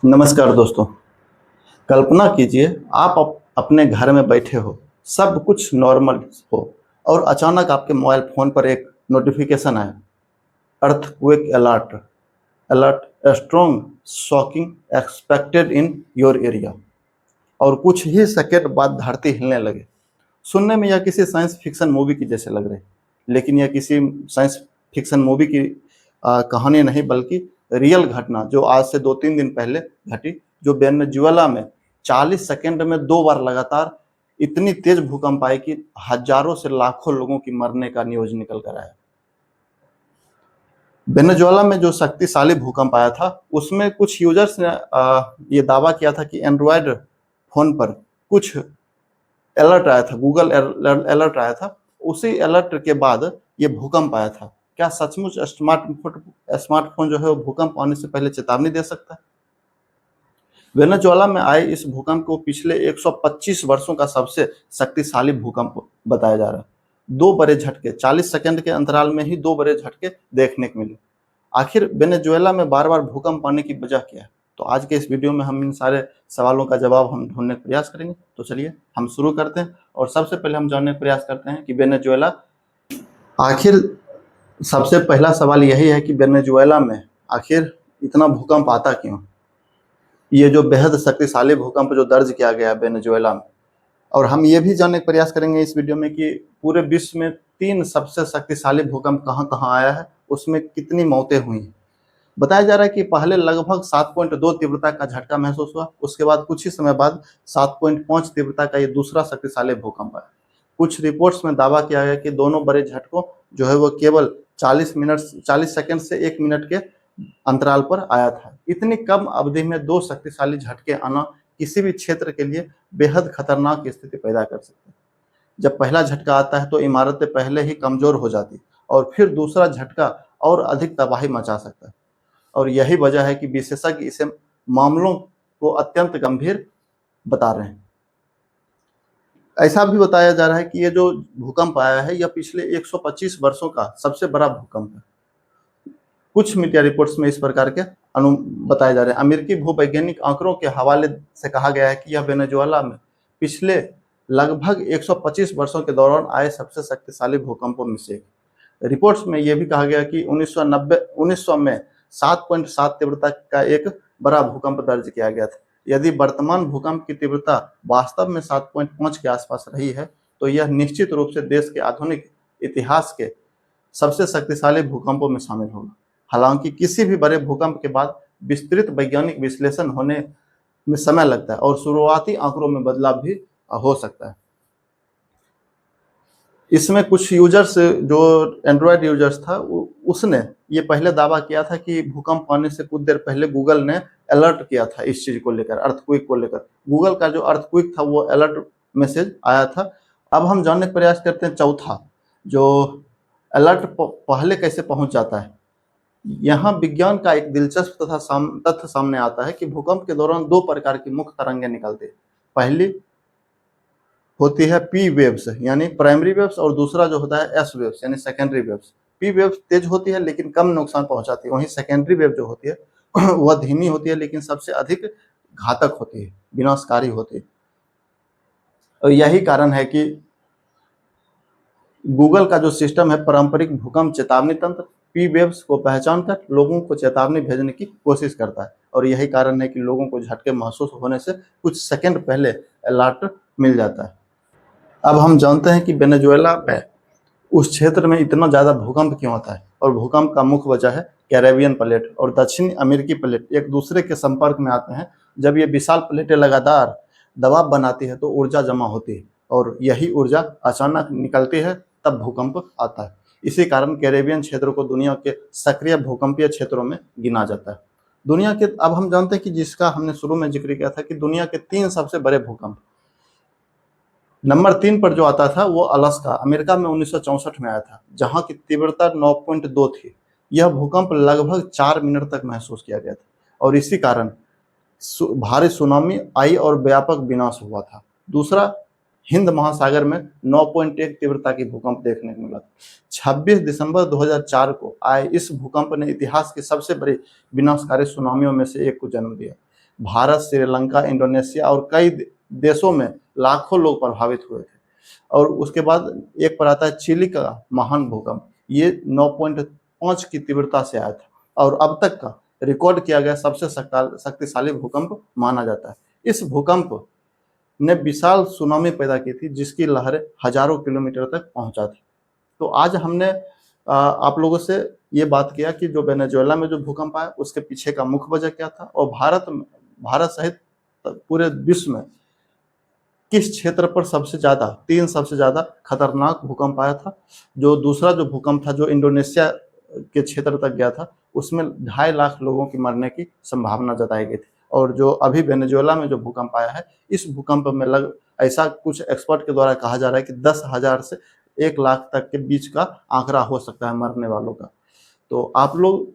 नमस्कार दोस्तों। कल्पना कीजिए आप अपने घर में बैठे हो, सब कुछ नॉर्मल हो और अचानक आपके मोबाइल फ़ोन पर एक नोटिफिकेशन आए, earthquake alert, alert strong shocking expected in your area. और कुछ ही सेकंड बाद धरती हिलने लगे। सुनने में यह किसी साइंस फिक्शन मूवी की जैसे लग रही है, लेकिन यह किसी साइंस फिक्शन मूवी की कहानी नहीं, बल्कि रियल घटना जो आज से 2-3 दिन पहले घटी, जो वेनेजुएला में 40 सेकंड में 2 बार लगातार इतनी तेज भूकंप आई कि हजारों से लाखों लोगों की मरने का न्यूज निकल कर आया। वेनेजुएला में जो शक्तिशाली भूकंप आया था, उसमें कुछ यूजर्स ने ये दावा किया था कि एंड्रॉयड फ़ोन पर कुछ अलर्ट आया था, गूगल अलर्ट आया था। उसी अलर्ट के बाद ये भूकंप आया था। क्या सचमुच स्मार्टफ़ोन जो है वो भूकंप आने से पहले चेतावनी दे सकता है? वेनेजुएला में आए इस भूकंप को पिछले 125 वर्षों का सबसे शक्तिशाली भूकंप बताया जा रहा है। 2 बड़े झटके, 40 सेकंड के अंतराल में ही 2 बड़े झटके देखने को मिले। आखिर वेनेजुएला में बार-बार भूकंप आने की वजह क्या है? तो आज के इस वीडियो में हम इन सारे सवालों का जवाब हम ढूँढने का प्रयास करेंगे। तो चलिए हम शुरू करते हैं और सबसे पहले हम जानने का प्रयास करते हैं कि वेनेजुएला आखिर सबसे पहला सवाल यही है कि वेनेजुएला में आखिर इतना भूकंप आता क्यों? ये जो बेहद शक्तिशाली भूकंप जो दर्ज किया गया है वेनेजुएला में, और हम ये भी जानने का प्रयास करेंगे इस वीडियो में कि पूरे विश्व में 3 सबसे शक्तिशाली भूकंप कहाँ-कहाँ आया है, उसमें कितनी मौतें हुई हैं। बताया जा रहा है कि पहले लगभग 7.2 तीव्रता का झटका महसूस हुआ, उसके बाद कुछ ही समय बाद 7.5 तीव्रता का ये दूसरा शक्तिशाली भूकंप आया। कुछ रिपोर्ट्स में दावा किया गया कि दोनों बड़े झटकों जो है वो केवल 40 सेकंड से 1 मिनट के अंतराल पर आया था। इतनी कम अवधि में 2 शक्तिशाली झटके आना किसी भी क्षेत्र के लिए बेहद खतरनाक स्थिति पैदा कर सकते हैं। जब पहला झटका आता है तो इमारतें पहले ही कमजोर हो जाती और फिर दूसरा झटका और अधिक तबाही मचा सकता है। और यही वजह है कि विशेषज्ञ इसे मामलों को अत्यंत गंभीर बता रहे हैं। ऐसा भी बताया जा रहा है कि ये जो भूकंप आया है, यह पिछले 125 वर्षों का सबसे बड़ा भूकंप है। कुछ मीडिया रिपोर्ट्स में इस प्रकार के अनु बताए जा रहे हैं। अमेरिकी भूवैज्ञानिक आंकड़ों के हवाले से कहा गया है कि यह वेनेजुएला में पिछले लगभग 125 वर्षों के दौरान आए सबसे शक्तिशाली भूकंपों में से एक। रिपोर्ट्स में यह भी कहा गया कि 1900 में 7.7 तीव्रता का एक बड़ा भूकंप दर्ज किया गया था। यदि वर्तमान भूकंप की तीव्रता वास्तव में 7.5 के आसपास रही है, तो यह निश्चित रूप से देश के आधुनिक इतिहास के सबसे शक्तिशाली भूकंपों में शामिल होगा। हालांकि किसी भी बड़े भूकंप के बाद विस्तृत वैज्ञानिक विश्लेषण होने में समय लगता है और शुरुआती आंकड़ों में बदलाव भी हो सकता है। इसमें कुछ यूजर्स जो एंड्रॉयड यूजर्स था उसने ये पहले दावा किया था कि भूकंप आने से कुछ देर पहले गूगल ने अलर्ट किया था इस चीज को लेकर, अर्थक्वेक को लेकर। गूगल का जो अर्थक्वेक था वो अलर्ट मैसेज आया था। अब हम जानने का प्रयास करते हैं चौथा जो अलर्ट पहले कैसे पहुंच जाता है। यहाँ विज्ञान का एक दिलचस्प तथा तथ्य सामने आता है कि भूकंप के दौरान 2 प्रकार की मुख्य तरंगें निकलती है। पहली होती है पी वेव्स यानी प्राइमरी वेव्स, और दूसरा जो होता है एस वेव्स यानी सेकेंडरी वेव्स। पी वेव्स तेज होती है लेकिन कम नुकसान पहुंचाती है, वहीं सेकेंडरी वेव जो होती है वह धीमी होती है लेकिन सबसे अधिक घातक होती है, विनाशकारी होती है। और यही कारण है कि गूगल का जो सिस्टम है पारंपरिक भूकंप चेतावनी तंत्र पी वेव्स को पहचान कर लोगों को चेतावनी भेजने की कोशिश करता है, और यही कारण है कि लोगों को झटके महसूस होने से कुछ सेकंड पहले अलर्ट मिल जाता है। अब हम जानते हैं कि वेनेजुएला में उस क्षेत्र में इतना ज़्यादा भूकंप क्यों आता है, और भूकंप का मुख्य वजह है कैरेबियन प्लेट और दक्षिणी अमेरिकी प्लेट एक दूसरे के संपर्क में आते हैं। जब ये विशाल प्लेटें लगातार दबाव बनाती है तो ऊर्जा जमा होती है, और यही ऊर्जा अचानक निकलती है तब भूकंप आता है। इसी कारण कैरेबियन क्षेत्र को दुनिया के सक्रिय भूकंपीय क्षेत्रों में गिना जाता है। दुनिया के अब हम जानते हैं कि जिसका हमने शुरू में जिक्र किया था कि दुनिया के 3 सबसे बड़े भूकंप, नंबर 3 पर जो आता था वो अलास्का अमेरिका में 1964 में आया था, जहां की तीव्रता 9.2 थी। यह भूकंप लगभग 4 मिनट तक महसूस किया गया था और इसी कारण भारी सुनामी आई और व्यापक विनाश हुआ था। दूसरा हिंद महासागर में 9.1 तीव्रता की भूकंप देखने को मिला। 26 दिसंबर 2004 को आए इस भूकंप ने इतिहास की सबसे बड़ी विनाशकारी सुनामियों में से एक को जन्म दिया। भारत, श्रीलंका, इंडोनेशिया और कई देशों में लाखों लोग प्रभावित हुए थे। और उसके बाद एक पर आता है चिली का महान भूकंप, ये 9.5 की तीव्रता से आया था और अब तक का रिकॉर्ड किया गया सबसे शक्तिशाली भूकंप माना जाता है। इस भूकंप ने विशाल सुनामी पैदा की थी जिसकी लहरें हजारों किलोमीटर तक पहुंचा थी। तो आज हमने आप लोगों से ये बात किया कि जो वेनेजुएला में जो भूकंप आया उसके पीछे का मुख्य वजह क्या था और भारत सहित पूरे विश्व में किस क्षेत्र पर तीन सबसे ज्यादा खतरनाक भूकंप आया था। जो दूसरा जो भूकंप था जो इंडोनेशिया के क्षेत्र तक गया था उसमें 2.5 लाख लोगों की मरने की संभावना जताई गई थी। और जो अभी वेनेजुएला में जो भूकंप आया है इस भूकंप में ऐसा कुछ एक्सपर्ट के द्वारा कहा जा रहा है कि 10,000 से 1 लाख तक के बीच का आंकड़ा हो सकता है मरने वालों का। तो आप लोग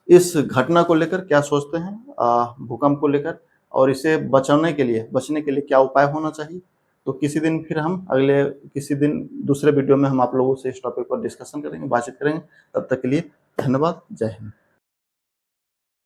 इस घटना को लेकर क्या सोचते हैं, भूकंप को लेकर, और इसे बचने के लिए क्या उपाय होना चाहिए? तो किसी दिन दूसरे वीडियो में हम आप लोगों से इस टॉपिक पर डिस्कशन करेंगे, बातचीत करेंगे। तब तक के लिए धन्यवाद। जय हिंद।